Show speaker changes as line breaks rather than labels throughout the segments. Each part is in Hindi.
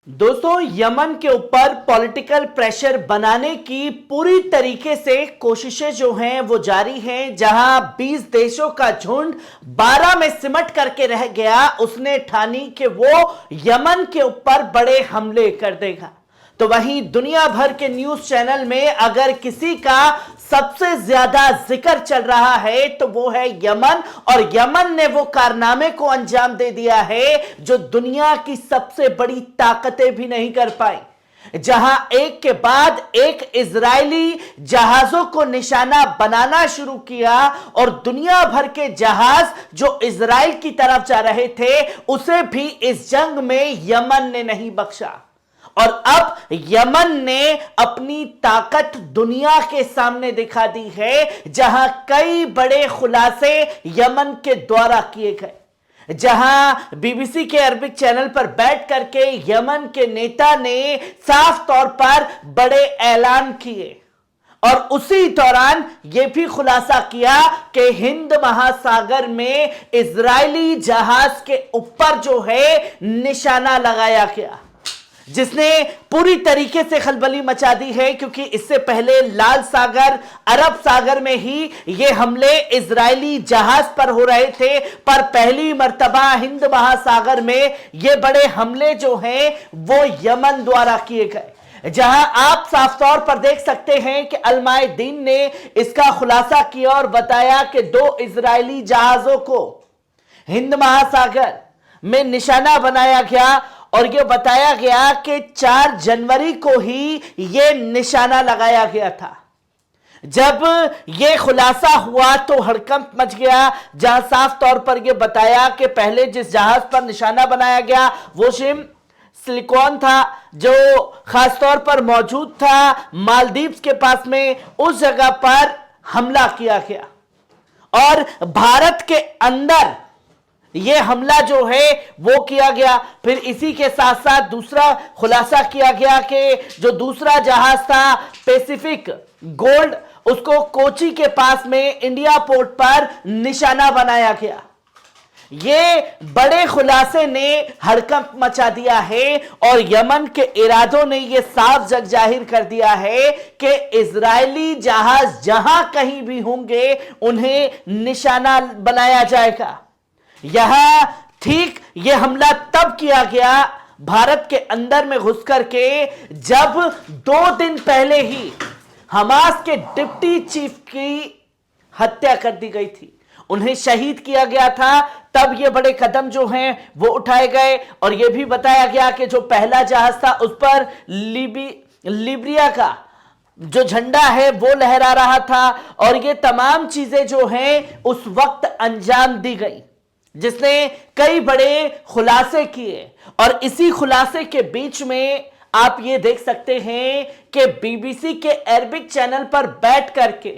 दोस्तों, यमन के ऊपर पॉलिटिकल प्रेशर बनाने की पूरी तरीके से कोशिशें जो हैं वो जारी हैं। जहां 20 देशों का झुंड 12 में सिमट करके रह गया, उसने ठानी कि वो यमन के ऊपर बड़े हमले कर देगा। तो वहीं दुनिया भर के न्यूज चैनल में अगर किसी का सबसे ज्यादा जिक्र चल रहा है तो वो है यमन, और यमन ने वो कारनामे को अंजाम दे दिया है जो दुनिया की सबसे बड़ी ताकतें भी नहीं कर पाई। जहां एक के बाद एक इजरायली जहाजों को निशाना बनाना शुरू किया और दुनिया भर के जहाज जो इजराइल की तरफ जा रहे थे उसे भी इस जंग में यमन ने नहीं बख्शा। और अब यमन ने अपनी ताकत दुनिया के सामने दिखा दी है, जहां कई बड़े खुलासे यमन के द्वारा किए गए। जहां बीबीसी के अरबिक चैनल पर बैठ करके यमन के नेता ने साफ तौर पर बड़े ऐलान किए और उसी दौरान यह भी खुलासा किया कि हिंद महासागर में इजरायली जहाज के ऊपर जो है निशाना लगाया गया, जिसने पूरी तरीके से खलबली मचा दी है। क्योंकि इससे पहले लाल सागर, अरब सागर में ही ये हमले इजरायली जहाज पर हो रहे थे, पर पहली मर्तबा हिंद महासागर में ये बड़े हमले जो हैं वो यमन द्वारा किए गए। जहां आप साफ तौर पर देख सकते हैं कि अल-मायदीन ने इसका खुलासा किया और बताया कि 2 इजरायली जहाजों को हिंद महासागर में निशाना बनाया गया और यह बताया गया कि 4 जनवरी को ही यह निशाना लगाया गया था। जब यह खुलासा हुआ तो हड़कंप मच गया, जहां साफ तौर पर यह बताया कि पहले जिस जहाज पर निशाना बनाया गया वो शिम सिलिकॉन था, जो खासतौर पर मौजूद था मालदीव्स के पास में, उस जगह पर हमला किया गया और भारत के अंदर यह हमला जो है वो किया गया। फिर इसी के साथ साथ दूसरा खुलासा किया गया कि जो दूसरा जहाज था पैसिफिक गोल्ड, उसको कोची के पास में इंडिया पोर्ट पर निशाना बनाया गया। ये बड़े खुलासे ने हड़कंप मचा दिया है और यमन के इरादों ने यह साफ जग जाहिर कर दिया है कि इजरायली जहाज जहां कहीं भी होंगे उन्हें निशाना बनाया जाएगा। यहां ठीक यह हमला तब किया गया भारत के अंदर में घुस करके जब 2 दिन पहले ही हमास के डिप्टी चीफ की हत्या कर दी गई थी, उन्हें शहीद किया गया था। तब ये बड़े कदम जो हैं वो उठाए गए और यह भी बताया गया कि जो पहला जहाज था उस पर लीबिया का जो झंडा है वो लहरा रहा था और ये तमाम चीजें जो हैं उस वक्त अंजाम दी गई, जिसने कई बड़े खुलासे किए। और इसी खुलासे के बीच में आप ये देख सकते हैं कि बीबीसी के अरबिक चैनल पर बैठ करके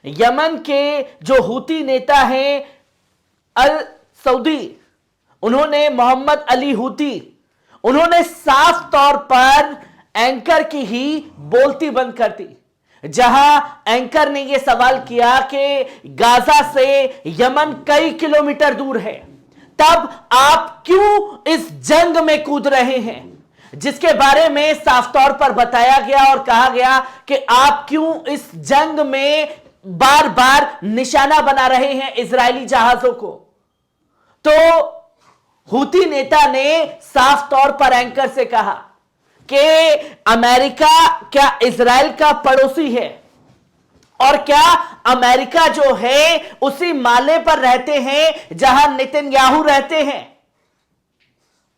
यमन के जो हूती नेता हैं अल सऊदी, उन्होंने मोहम्मद अली हूती, उन्होंने साफ तौर पर एंकर की ही बोलती बंद कर दी। जहां एंकर ने यह सवाल किया कि गाजा से यमन कई किलोमीटर दूर है, तब आप क्यों इस जंग में कूद रहे हैं, जिसके बारे में साफ तौर पर बताया गया और कहा गया कि आप क्यों इस जंग में बार बार निशाना बना रहे हैं इजरायली जहाजों को। तो हूती नेता ने साफ तौर पर एंकर से कहा कि अमेरिका क्या इजराइल का पड़ोसी है और क्या अमेरिका जो है उसी माले पर रहते हैं जहां नेतन्याहू रहते हैं।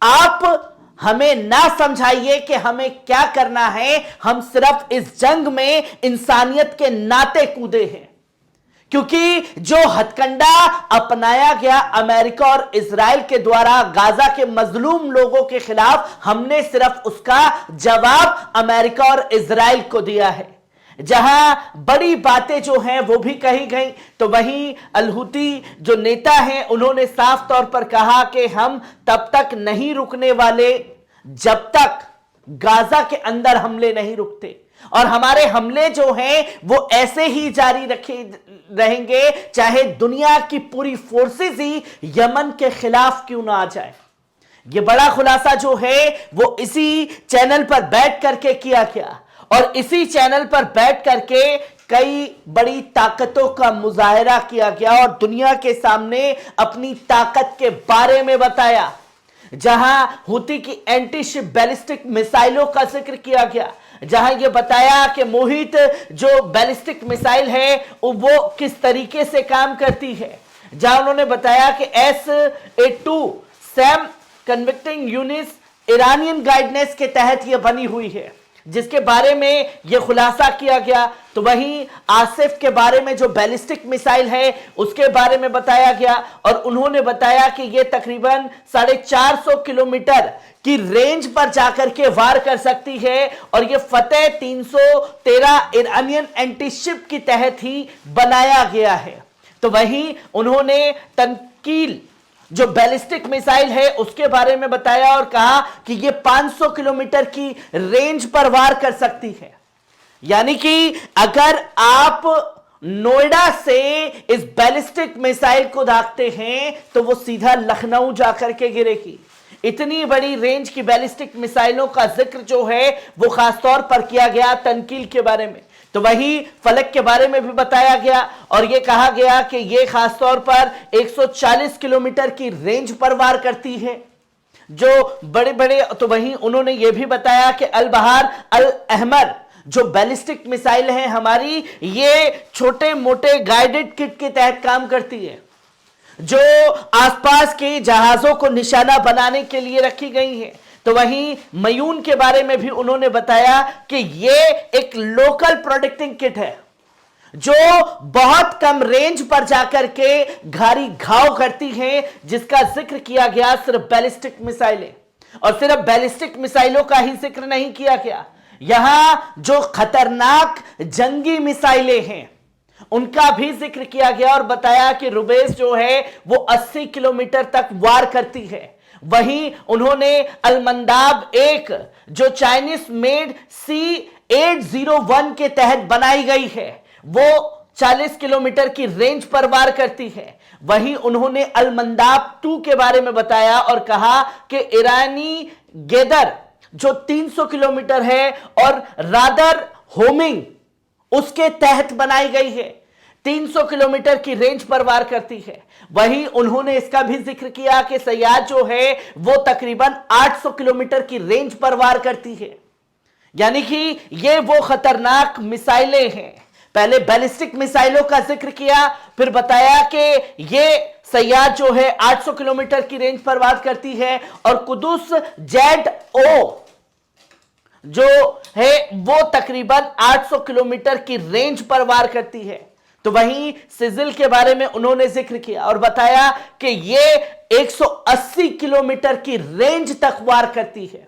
आप हमें ना समझाइए कि हमें क्या करना है, हम सिर्फ इस जंग में इंसानियत के नाते कूदे हैं। क्योंकि जो हथकंडा अपनाया गया अमेरिका और इजराइल के द्वारा गाजा के मजलूम लोगों के खिलाफ, हमने सिर्फ उसका जवाब अमेरिका और इजराइल को दिया है। जहां बड़ी बातें जो हैं वो भी कही गई, तो वहीं अल हूती जो नेता हैं उन्होंने साफ तौर पर कहा कि हम तब तक नहीं रुकने वाले जब तक गाजा के अंदर हमले नहीं रुकते, और हमारे हमले जो हैं वो ऐसे ही जारी रखे रहेंगे चाहे दुनिया की पूरी फोर्सेस ही यमन के खिलाफ क्यों ना आ जाए। ये बड़ा खुलासा जो है वो इसी चैनल पर बैठ करके किया गया और इसी चैनल पर बैठ करके कई बड़ी ताकतों का मुजाहरा किया गया और दुनिया के सामने अपनी ताकत के बारे में बताया। जहां हुती की एंटी शिप बैलिस्टिक मिसाइलों का जिक्र किया गया, जहां यह बताया कि मोहित जो बैलिस्टिक मिसाइल है वो किस तरीके से काम करती है, जहां उन्होंने बताया कि S-82 Sam convicting unit Iranian guidance के तहत यह बनी हुई है, जिसके बारे में यह खुलासा किया गया। तो वहीं आसिफ के बारे में जो बैलिस्टिक मिसाइल है उसके बारे में बताया गया और उन्होंने बताया कि यह तकरीबन 450 किलोमीटर की रेंज पर जाकर के वार कर सकती है और यह फतेह 313 ईरानियन एंटी शिप के तहत ही बनाया गया है। तो वहीं उन्होंने तनकील जो बैलिस्टिक मिसाइल है उसके बारे में बताया और कहा कि यह 500 किलोमीटर की रेंज पर वार कर सकती है। यानी कि अगर आप नोएडा से इस बैलिस्टिक मिसाइल को दागते हैं तो वो सीधा लखनऊ जाकर के गिरेगी। इतनी बड़ी रेंज की बैलिस्टिक मिसाइलों का जिक्र जो है वो खासतौर पर किया गया तनकील के बारे में। तो वही फलक के बारे में भी बताया गया और यह कहा गया कि यह खासतौर पर 140 किलोमीटर की रेंज पर वार करती है जो बड़े बड़े। तो वहीं उन्होंने यह भी बताया कि अल बहार अल अहमर जो बैलिस्टिक मिसाइल है हमारी, ये छोटे मोटे गाइडेड किट के तहत काम करती है जो आसपास के जहाजों को निशाना बनाने के लिए रखी गई है। तो वहीं मयून के बारे में भी उन्होंने बताया कि यह एक लोकल प्रोटेक्टिंग किट है जो बहुत कम रेंज पर जाकर के भारी घाव करती है, जिसका जिक्र किया गया सिर्फ बैलिस्टिक मिसाइलें। और सिर्फ बैलिस्टिक मिसाइलों का ही जिक्र नहीं किया गया, यहां जो खतरनाक जंगी मिसाइलें हैं उनका भी जिक्र किया गया और बताया कि रुबेस जो है वो 80 किलोमीटर तक वार करती है। वहीं उन्होंने अलमंदाब 1 जो चाइनीज मेड C-801 के तहत बनाई गई है वो 40 किलोमीटर की रेंज पर वार करती है। वहीं उन्होंने अलमंदाब 2 के बारे में बताया और कहा कि ईरानी गेदर जो 300 किलोमीटर है और रादर होमिंग उसके तहत बनाई गई है, 300 किलोमीटर की रेंज पर वार करती है। वहीं उन्होंने इसका भी जिक्र किया कि सयाद जो है वो तकरीबन 800 किलोमीटर की रेंज पर वार करती है। यानी कि ये वो खतरनाक मिसाइलें हैं। पहले बैलिस्टिक मिसाइलों का जिक्र किया, फिर बताया कि ये सयाद जो है 800 किलोमीटर की रेंज पर वार करती है और कुदुस ZO जो है वो तकरीबन 800 किलोमीटर की रेंज पर वार करती है। तो वहीं सिजिल के बारे में उन्होंने जिक्र किया और बताया कि ये 180 किलोमीटर की रेंज तक वार करती है।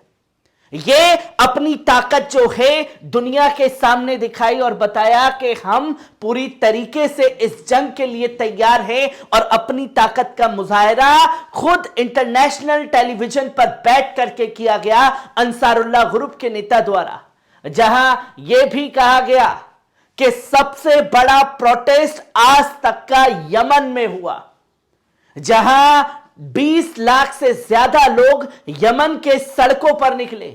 ये अपनी ताकत जो है दुनिया के सामने दिखाई और बताया कि हम पूरी तरीके से इस जंग के लिए तैयार हैं और अपनी ताकत का मुजाहरा खुद इंटरनेशनल टेलीविजन पर बैठ करके किया गया अंसारुल्लाह ग्रुप के नेता द्वारा, जहां यह भी कहा गया कि सबसे बड़ा प्रोटेस्ट आज तक का यमन में हुआ, जहां 20 लाख से ज्यादा लोग यमन के सड़कों पर निकले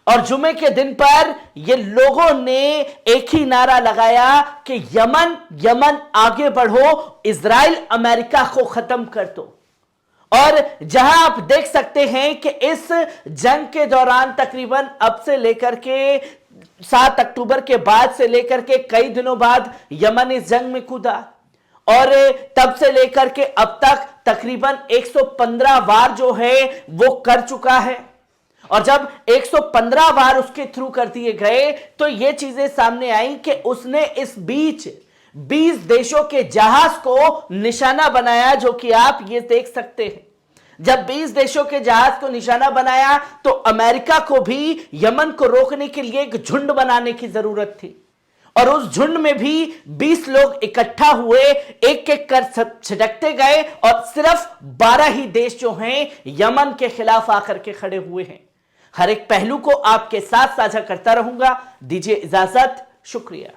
और जुमे के दिन पर ये लोगों ने एक ही नारा लगाया कि यमन यमन आगे बढ़ो, इजराइल अमेरिका को खत्म कर दो। और जहां आप देख सकते हैं कि इस जंग के दौरान तकरीबन अब से लेकर के 7 अक्टूबर के बाद से लेकर के कई दिनों बाद यमन इस जंग में कूदा और तब से लेकर के अब तक तकरीबन 115 वार जो है वो कर चुका है। और जब 115 वार उसके थ्रू कर दिए गए तो ये चीजें सामने आई कि उसने इस बीच 20 देशों के जहाज को निशाना बनाया, जो कि आप ये देख सकते हैं। जब 20 देशों के जहाज को निशाना बनाया तो अमेरिका को भी यमन को रोकने के लिए एक झुंड बनाने की जरूरत थी और उस झुंड में भी 20 लोग इकट्ठा हुए, एक एक कर छिटकते गए और सिर्फ 12 ही देश जो हैं यमन के खिलाफ आकर के खड़े हुए हैं। हर एक पहलू को आपके साथ साझा करता रहूंगा। दीजिए इजाजत, शुक्रिया।